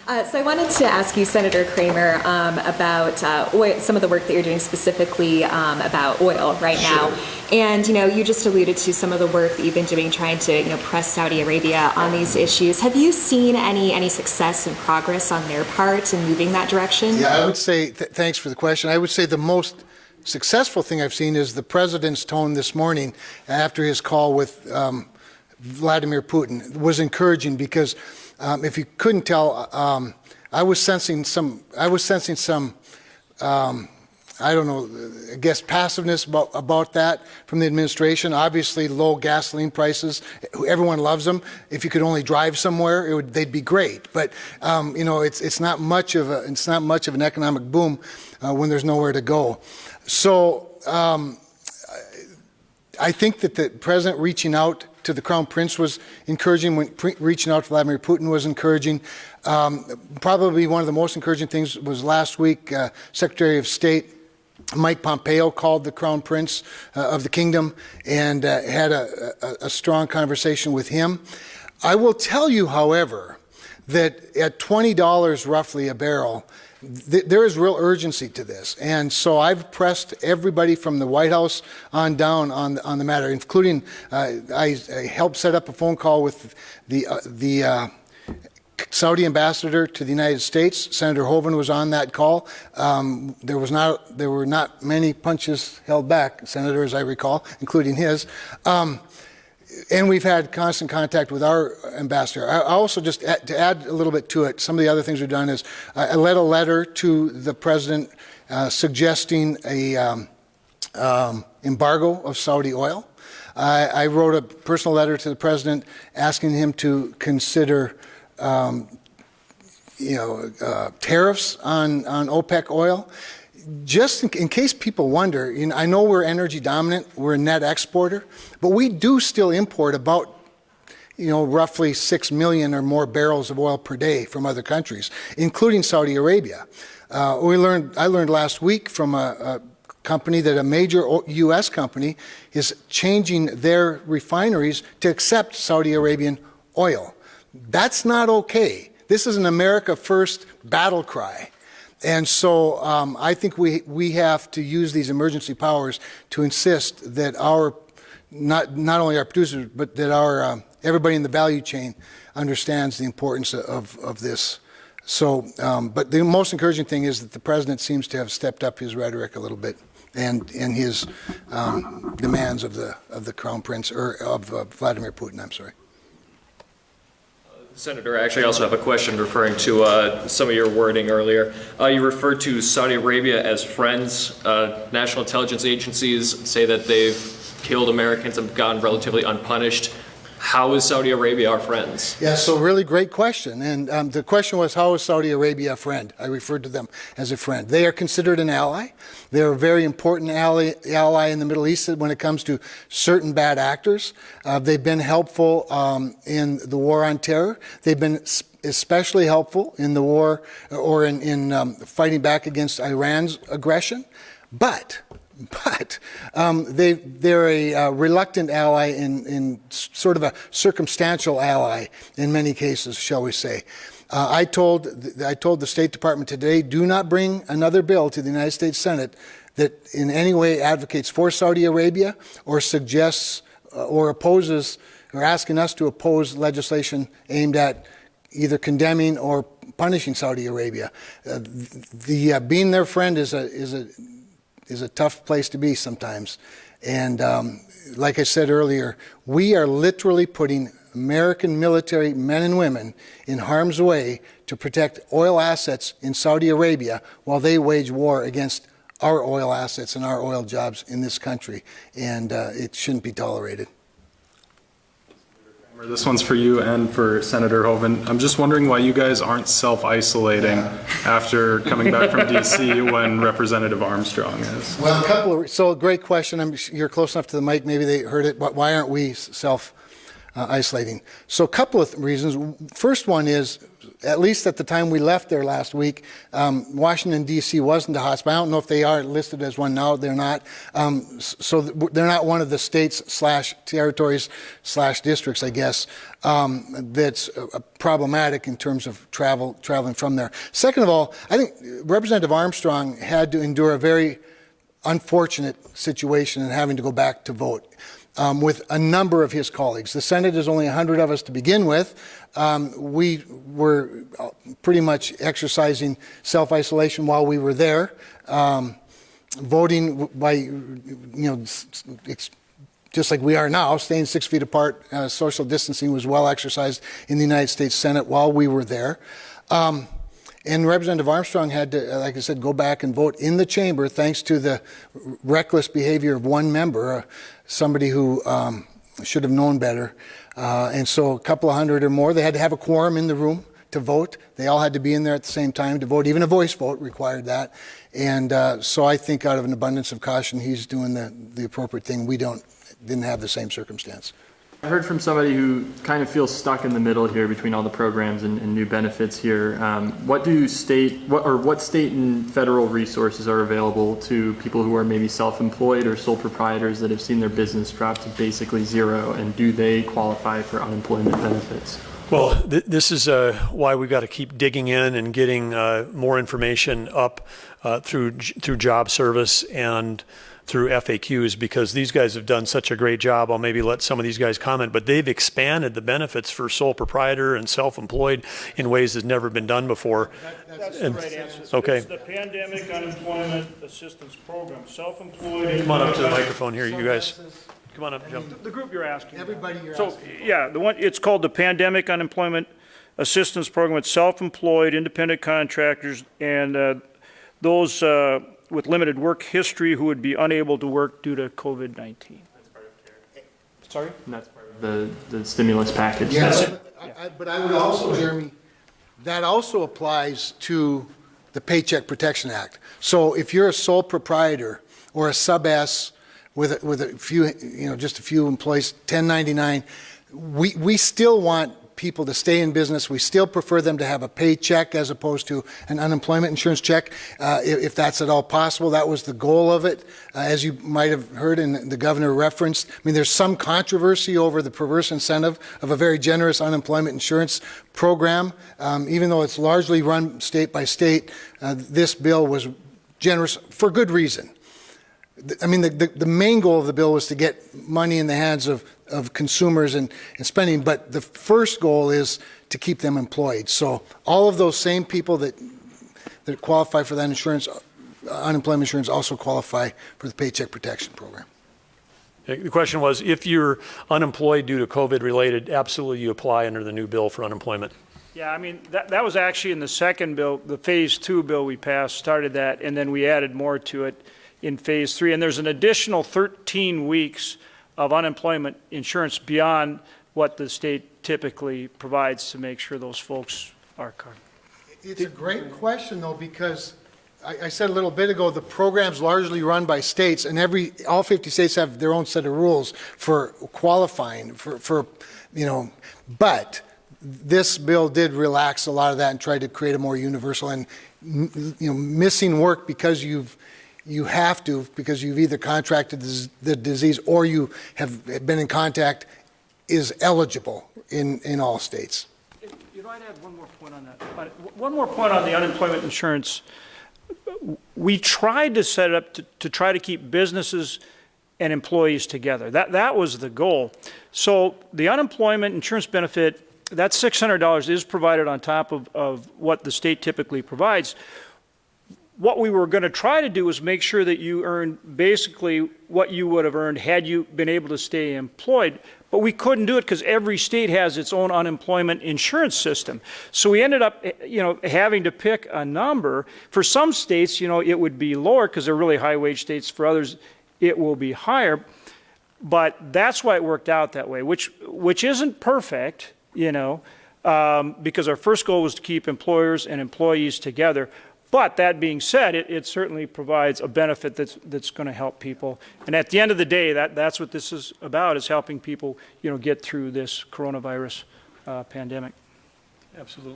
So I wanted to ask you, Senator Cramer, about oil, some of the work that you're doing specifically about oil right now. And, you just alluded to some of the work that you've been doing trying to, press Saudi Arabia on these issues. Have you seen any success and progress on their part in moving that direction? Yeah, I would say, thanks for the question. I would say the most successful thing I've seen is the president's tone this morning after his call with Vladimir Putin was encouraging, because if you couldn't tell, I was sensing some, I don't know, I guess passiveness about that from the administration. Obviously, low gasoline prices, everyone loves them. If you could only drive somewhere, they'd be great. But it's not much of an economic boom when there's nowhere to go. So I think that the president reaching out to the Crown Prince was encouraging. When reaching out to Vladimir Putin was encouraging. Probably one of the most encouraging things was last week, Secretary of State Mike Pompeo called the Crown Prince of the Kingdom and had a strong conversation with him. I will tell you, however, that at $20 roughly a barrel, there is real urgency to this. And so I've pressed everybody from the White House on down on the matter, including I helped set up a phone call with the Saudi ambassador to the United States. Senator Hoeven was on that call. There were not many punches held back, Senator, as I recall, including his. And we've had constant contact with our ambassador. I also, just to add a little bit to it, some of the other things we've done is I led a letter to the president suggesting a embargo of Saudi oil. I wrote a personal letter to the president asking him to consider tariffs on OPEC oil. Just in case people wonder, I know we're energy dominant, we're a net exporter, but we do still import about, roughly 6 million or more barrels of oil per day from other countries, including Saudi Arabia. I learned last week from a company that a major U.S. company is changing their refineries to accept Saudi Arabian oil. That's not okay. This is an America First battle cry. And so I think we have to use these emergency powers to insist that not only our producers, but that everybody in the value chain understands the importance of this. So, but the most encouraging thing is that the president seems to have stepped up his rhetoric a little bit and his demands of the Crown Prince, or of Vladimir Putin, I'm sorry. Senator, I actually also have a question referring to some of your wording earlier. You referred to Saudi Arabia as friends. National intelligence agencies say that they've killed Americans and gone relatively unpunished. How is Saudi Arabia our friends? Yeah, so really great question. And the question was, how is Saudi Arabia a friend? I referred to them as a friend. They are considered an ally. They're a very important ally in the Middle East when it comes to certain bad actors. They've been helpful in the war on terror. They've been especially helpful in the war or in fighting back against Iran's aggression. But they're a reluctant ally in sort of a circumstantial ally in many cases, shall we say. I told the State Department today, do not bring another bill to the United States Senate that in any way advocates for Saudi Arabia or suggests or opposes or asking us to oppose legislation aimed at either condemning or punishing Saudi Arabia. Being their friend is a tough place to be sometimes. And like I said earlier, we are literally putting American military men and women in harm's way to protect oil assets in Saudi Arabia while they wage war against our oil assets and our oil jobs in this country. And it shouldn't be tolerated. This one's for you and for Senator Hoeven. I'm just wondering why you guys aren't self-isolating after coming back from D.C. when Representative Armstrong is. Well, so great question. You're close enough to the mic, maybe they heard it. Why aren't we self-isolating? isolating. So a couple of reasons. First one is, at least at the time we left there last week, Washington, D.C. wasn't a hotspot. I don't know if they are listed as one now. They're not. So they're not one of the states/territories/districts, I guess, that's problematic in terms of traveling from there. Second of all, I think Representative Armstrong had to endure a very unfortunate situation in having to go back to vote. With a number of his colleagues. The Senate is only 100 of us to begin with. We were pretty much exercising self-isolation while we were there, voting by, just like we are now, staying 6 feet apart. Social distancing was well exercised in the United States Senate while we were there. And Representative Armstrong had to, like I said, go back and vote in the chamber thanks to the reckless behavior of one member, somebody who should have known better. And so a couple of hundred or more, they had to have a quorum in the room to vote. They all had to be in there at the same time to vote. Even a voice vote required that. And so I think out of an abundance of caution, he's doing the appropriate thing. We didn't have the same circumstance. I heard from somebody who kind of feels stuck in the middle here between all the programs and new benefits here. What state and federal resources are available to people who are maybe self-employed or sole proprietors that have seen their business drop to basically zero, and do they qualify for unemployment benefits? Well, this is why we've got to keep digging in and getting more information up through job service and through FAQs, because these guys have done such a great job. I'll maybe let some of these guys comment, but they've expanded the benefits for sole proprietor and self-employed in ways that's never been done before. That's the right answer. Okay. It's the Pandemic Unemployment Assistance Program, self-employed. Come on up to the microphone here, you guys. Come on up, Jim. The group you're asking. Everybody you're So, asking. yeah, it's called the Pandemic Unemployment Assistance Program. It's self-employed, independent contractors, and those with limited work history who would be unable to work due to COVID-19. That's part of CARE. Sorry? And that's part of the stimulus package. Yes, but I would also, Jeremy, that also applies to the Paycheck Protection Act. So if you're a sole proprietor or a sub-S with a few, just a few employees, 1099, we still want people to stay in business. We still prefer them to have a paycheck as opposed to an unemployment insurance check, if that's at all possible. That was the goal of it, as you might have heard and the governor referenced. I mean, there's some controversy over the perverse incentive of a very generous unemployment insurance program. Even though it's largely run state by state, this bill was generous for good reason. I mean, the main goal of the bill was to get money in the hands of consumers and spending, but the first goal is to keep them employed. So all of those same people that qualify for that insurance, unemployment insurance, also qualify for the Paycheck Protection Program. The question was, if you're unemployed due to COVID-related, absolutely you apply under the new bill for unemployment. Yeah, I mean, that was actually in the second bill, the Phase 2 bill we passed, started that, and then we added more to it in Phase 3. And there's an additional 13 weeks of unemployment insurance beyond what the state typically provides to make sure those folks are covered. It's a great question, though, because I said a little bit ago, the program's largely run by states, and all 50 states have their own set of rules for qualifying but this bill did relax a lot of that and tried to create a more universal, and missing work because you have to, because you've either contracted the disease or you have been in contact, is eligible in all states. I'd add one more point on that. One more point on the unemployment insurance. We tried to set it up to try to keep businesses and employees together. That was the goal. So the unemployment insurance benefit, that $600 is provided on top of what the state typically provides. What we were going to try to do was make sure that you earned basically what you would have earned had you been able to stay employed. But we couldn't do it because every state has its own unemployment insurance system. So we ended up, having to pick a number. For some states, it would be lower because they're really high wage states. For others, it will be higher. But that's why it worked out that way, which isn't perfect, because our first goal was to keep employers and employees together. But that being said, it certainly provides a benefit that's going to help people. And at the end of the day, that's what this is about, is helping people, get through this coronavirus pandemic. Absolutely.